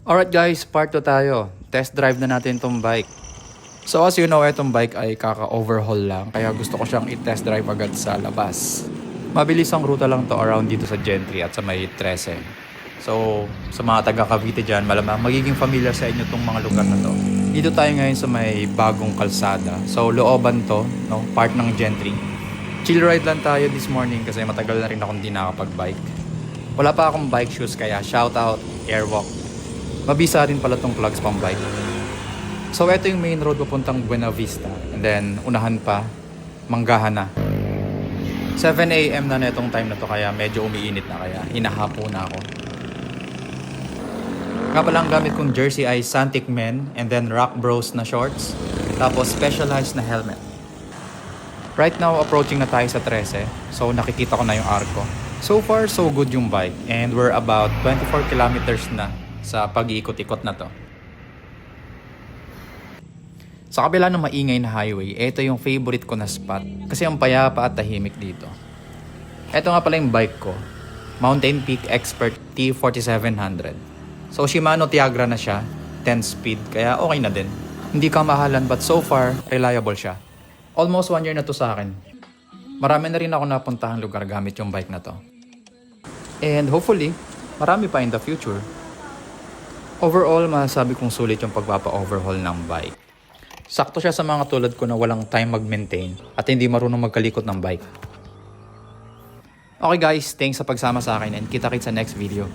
Alright guys, part 2 tayo. Test drive na natin itong bike. So as you know, itong bike ay kaka-overhaul lang. Kaya gusto ko siyang i-test drive agad sa labas. Mabilis ang ruta lang to around dito sa Gentry at sa may 13. So sa mga taga Cavite dyan, malamang magiging familiar sa inyo itong mga lugar na to. Dito tayo ngayon sa may bagong kalsada. So looban to, no? Part ng Gentry. Chill ride lang tayo this morning kasi matagal na rin akong di nakapag-bike. Wala pa akong bike shoes kaya shout out Airwalk. Mabisa rin pala tong plugs pang bike. So ito yung main road papuntang Buena Vista. And then unahan pa, Manggahan na. 7 AM na netong time na to kaya medyo umiinit na kaya hinahapo na ako. Nga pala ang gamit kong jersey ay Santic Men and then Rock Bros na shorts. Tapos specialized na helmet. Right now approaching na tayo sa 13. So nakikita ko na yung arko. So far so good yung bike and we're about 24 kilometers na sa pag-iikot-ikot na to. Sa kabila ng maingay na highway, ito yung favorite ko na spot kasi ang payapa at tahimik dito. Ito nga pala yung bike ko, Mountain Peak Expert T4700. So Shimano Tiagra na siya, 10 speed, kaya okay na din. Hindi kamahalan but so far, reliable siya. Almost 1 year na to sa akin. Marami na rin ako napuntahang lugar gamit yung bike na to. And hopefully, marami pa in the future. Overall, masasabi kong sulit yung pagpapa-overhaul ng bike. Sakto siya sa mga tulad ko na walang time mag-maintain at hindi marunong magkalikot ng bike. Okay guys, thanks sa pagsama sa akin and kita-kits sa next video.